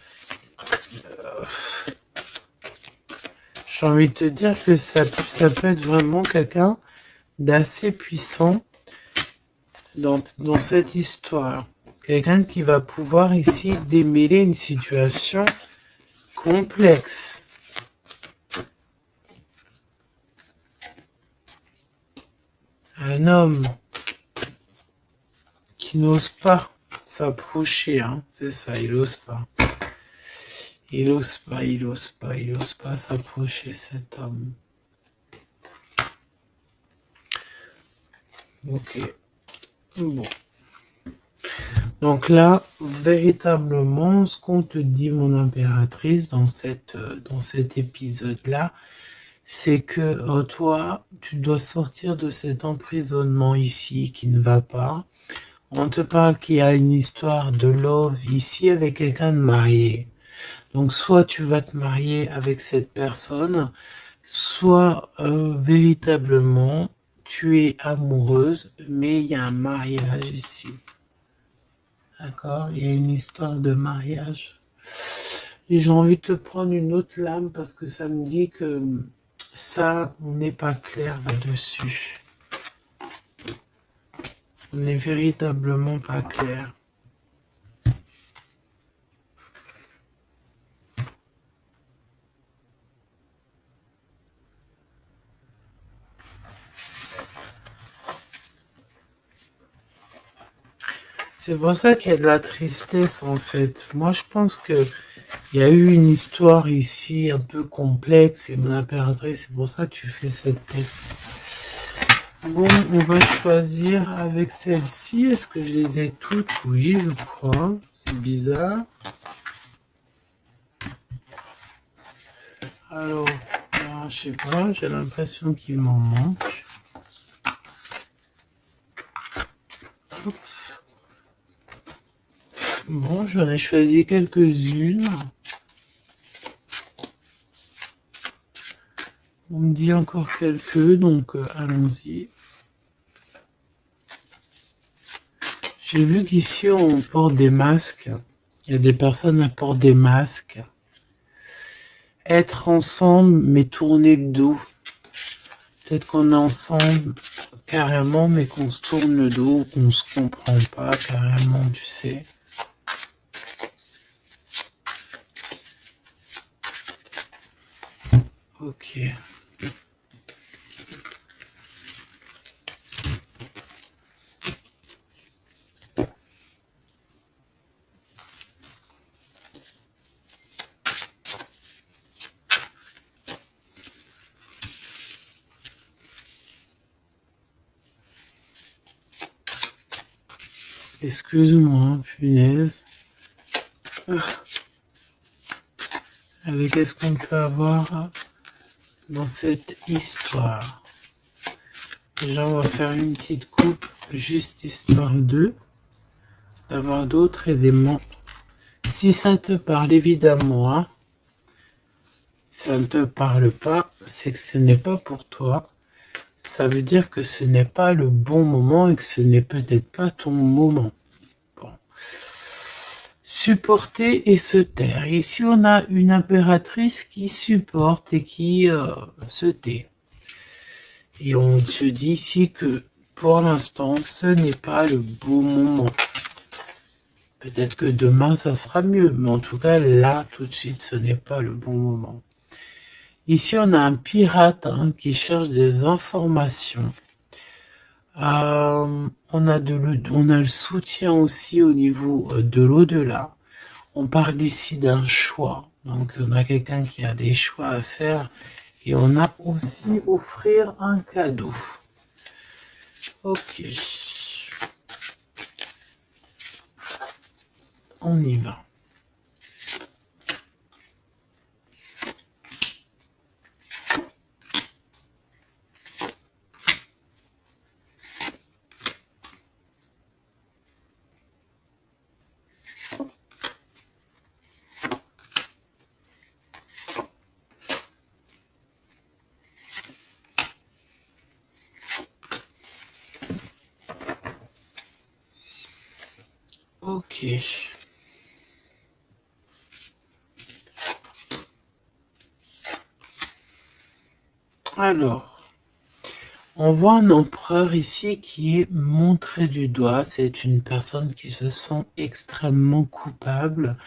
j'ai envie de te dire que ça peut être vraiment quelqu'un d'assez puissant dans cette histoire. Quelqu'un qui va pouvoir ici démêler une situation complexe. Un homme qui n'ose pas s'approcher, hein, c'est ça, il n'ose pas. Il n'ose pas s'approcher, cet homme. Ok. Bon. Donc là, véritablement, ce qu'on te dit, mon impératrice, dans cet épisode-là, c'est que toi, tu dois sortir de cet emprisonnement ici qui ne va pas. On te parle qu'il y a une histoire de love ici avec quelqu'un de marié. Donc soit tu vas te marier avec cette personne, soit véritablement tu es amoureuse, mais il y a un mariage ici. D'accord? Il y a une histoire de mariage. Et j'ai envie de te prendre une autre lame parce que ça me dit que ça, on n'est pas clair là-dessus. On n'est véritablement pas clair. C'est pour ça qu'il y a de la tristesse en fait. Moi je pense que il y a eu une histoire ici un peu complexe et mon impératrice, c'est pour ça que tu fais cette tête. Bon, on va choisir avec celle-ci. Est-ce que je les ai toutes? Oui, je crois. C'est bizarre. Alors, je sais pas, j'ai l'impression qu'il m'en manque. Hop. Bon, j'en ai choisi quelques-unes. On me dit encore quelques, donc allons-y. J'ai vu qu'ici on porte des masques. Il y a des personnes qui portent des masques. Être ensemble mais tourner le dos. Peut-être qu'on est ensemble carrément mais qu'on se tourne le dos, qu'on se comprend pas carrément, tu sais. Ok. Excuse-moi, punaise. Allez, qu'est-ce qu'on peut avoir dans cette histoire? Déjà, on va faire une petite coupe, juste histoire d'avoir d'autres éléments. Si ça te parle, évidemment, hein. Si ça ne te parle pas, c'est que ce n'est pas pour toi. Ça veut dire que ce n'est pas le bon moment et que ce n'est peut-être pas ton moment. Bon. Supporter et se taire. Ici, on a une impératrice qui supporte et qui se tait. Et on se dit ici que pour l'instant, ce n'est pas le bon moment. Peut-être que demain, ça sera mieux. Mais en tout cas, là, tout de suite, ce n'est pas le bon moment. Ici, on a un pirate qui cherche des informations. On a le soutien aussi au niveau de l'au-delà. On parle ici d'un choix. Donc, on a quelqu'un qui a des choix à faire. Et on a aussi offrir un cadeau. Ok. On y va. Ok. Alors, on voit un empereur ici qui est montré du doigt. C'est une personne qui se sent extrêmement coupable.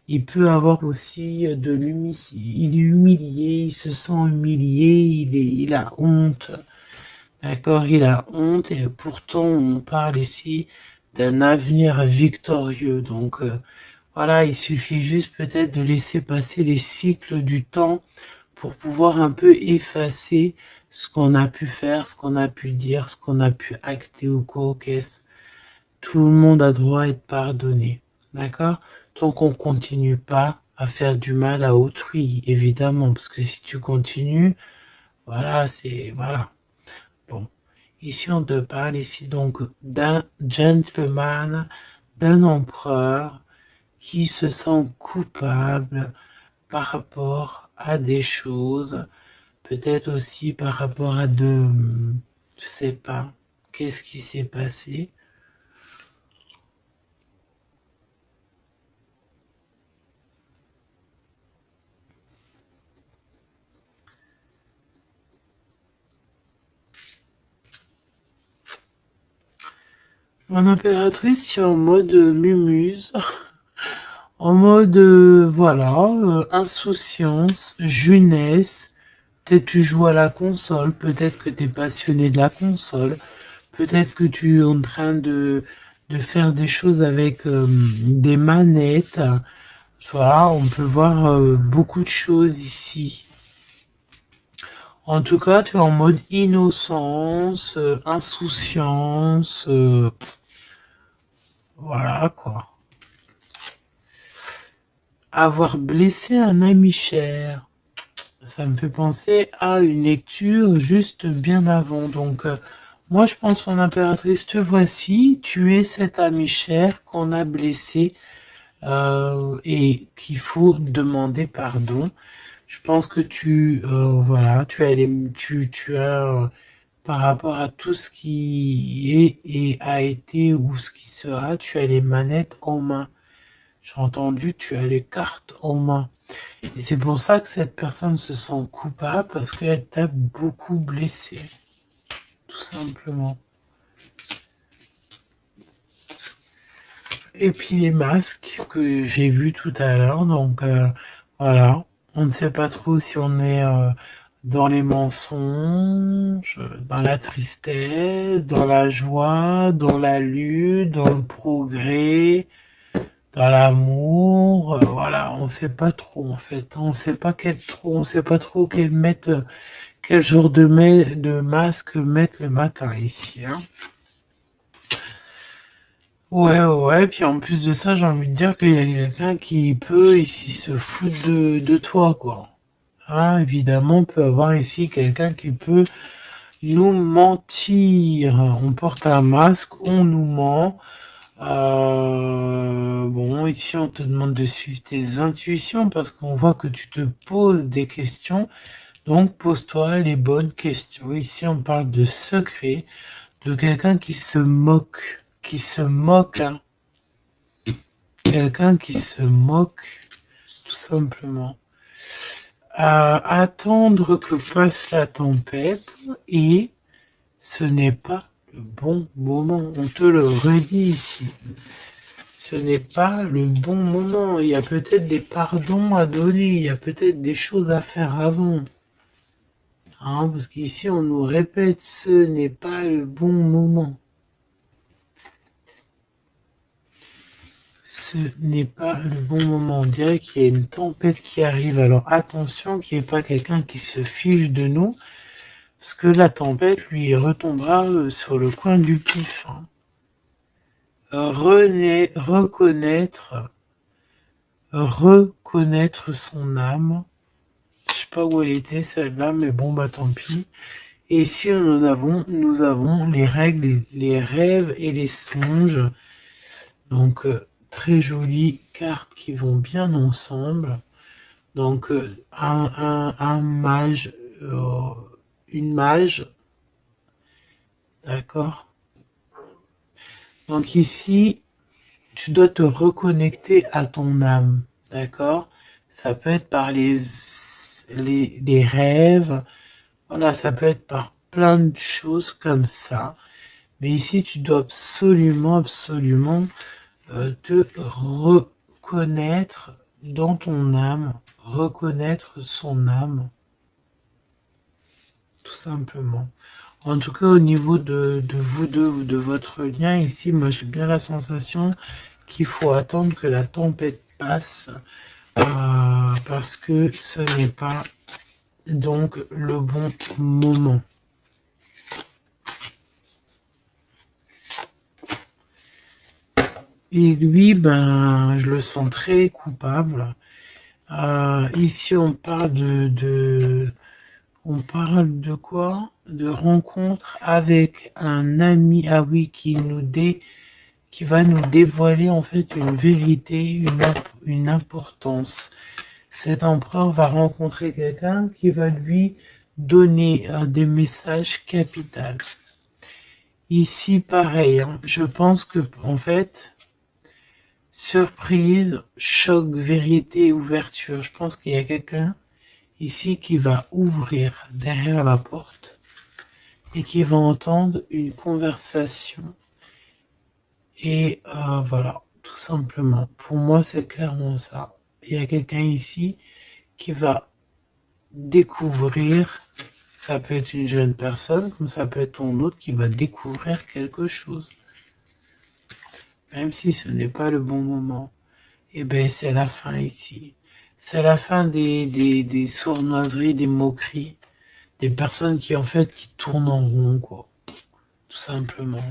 Il peut avoir aussi de l'humilité. Il est humilié, il se sent humilié, il a honte. D'accord, il a honte et pourtant on parle ici d'un avenir victorieux. Donc voilà, il suffit juste peut-être de laisser passer les cycles du temps pour pouvoir un peu effacer ce qu'on a pu faire, ce qu'on a pu dire, ce qu'on a pu acter ou quoi, qu'est-ce. Tout le monde a droit à être pardonné. D'accord? Tant qu'on continue pas à faire du mal à autrui, évidemment, parce que si tu continues, voilà, voilà. Bon. Ici, on te parle ici donc d'un gentleman, d'un empereur qui se sent coupable par rapport à des choses, peut-être aussi par rapport à je sais pas, qu'est-ce qui s'est passé. Mon impératrice, tu es en mode mumuse, en mode, voilà, insouciance, jeunesse. Peut-être tu joues à la console, peut-être que tu es passionné de la console, peut-être que tu es en train de faire des choses avec des manettes. Voilà, on peut voir beaucoup de choses ici. En tout cas, tu es en mode innocence, insouciance, voilà quoi. Avoir blessé un ami cher. Ça me fait penser à une lecture juste bien avant. Donc, moi, je pense, mon impératrice, te voici. Tu es cet ami cher qu'on a blessé. et qu'il faut demander pardon. Je pense que voilà, tu as par rapport à tout ce qui est et a été ou ce qui sera, tu as les manettes en main. J'ai entendu, tu as les cartes en main. Et c'est pour ça que cette personne se sent coupable parce qu'elle t'a beaucoup blessé. Tout simplement. Et puis les masques que j'ai vus tout à l'heure, donc voilà, on ne sait pas trop si on est dans les mensonges, dans la tristesse, dans la joie, dans la lutte, dans le progrès, dans l'amour, voilà, on sait pas trop en fait, on sait pas trop quel genre de masque mettre le matin ici, hein. Ouais, ouais, puis en plus de ça, j'ai envie de dire qu'il y a quelqu'un qui peut ici se foutre de toi, quoi. Hein, évidemment, on peut avoir ici quelqu'un qui peut nous mentir. On porte un masque, on nous ment. Bon, ici, on te demande de suivre tes intuitions parce qu'on voit que tu te poses des questions. Donc, pose-toi les bonnes questions. Ici, on parle de secret, de quelqu'un qui se moque, hein. Quelqu'un qui se moque, tout simplement. Attendre que passe la tempête et ce n'est pas le bon moment. On te le redit ici. Ce n'est pas le bon moment. Il y a peut-être des pardons à donner. Il y a peut-être des choses à faire avant. Hein, parce qu'ici, on nous répète, ce n'est pas le bon moment. Ce n'est pas le bon moment. On dirait qu'il y a une tempête qui arrive. Alors attention qu'il n'y ait pas quelqu'un qui se fiche de nous. Parce que la tempête lui retombera sur le coin du pif. Hein. Reconnaître son âme. Je sais pas où elle était celle-là, mais bon bah tant pis. Et ici nous avons les règles, les rêves et les songes. Donc très jolies cartes qui vont bien ensemble. Donc un mage, une mage, d'accord. Donc ici, tu dois te reconnecter à ton âme, d'accord. Ça peut être par les rêves, voilà, ça peut être par plein de choses comme ça. Mais ici, tu dois absolument te reconnaître dans ton âme, reconnaître son âme, tout simplement. En tout cas, au niveau de vous deux ou de votre lien, ici, moi j'ai bien la sensation qu'il faut attendre que la tempête passe parce que ce n'est pas donc le bon moment. Et lui, ben, je le sens très coupable. Ici, on parle on parle de quoi? De rencontre avec un ami, ah oui, qui va nous dévoiler en fait une vérité, une importance. Cet empereur va rencontrer quelqu'un qui va lui donner des messages capitaux. Ici, pareil, hein, je pense que en fait, surprise, choc, vérité, ouverture. Je pense qu'il y a quelqu'un ici qui va ouvrir derrière la porte et qui va entendre une conversation. Et voilà, tout simplement. Pour moi, c'est clairement ça. Il y a quelqu'un ici qui va découvrir, ça peut être une jeune personne, comme ça peut être ton autre qui va découvrir quelque chose. Même si ce n'est pas le bon moment. Et ben c'est la fin ici. C'est la fin des sournoiseries, des moqueries, des personnes qui en fait qui tournent en rond, quoi. Tout simplement.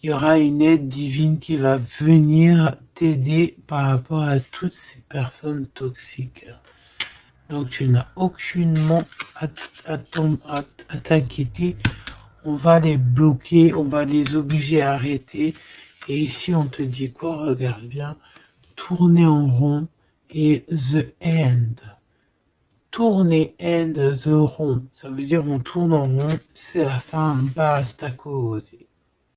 Il y aura une aide divine qui va venir t'aider par rapport à toutes ces personnes toxiques. Donc tu n'as aucunement à t'inquiéter. On va les bloquer, on va les obliger à arrêter Et ici, on te dit quoi? Regarde bien. Tourner en rond et the end. Tourner and the rond. Ça veut dire on tourne en rond, c'est la fin, basta così.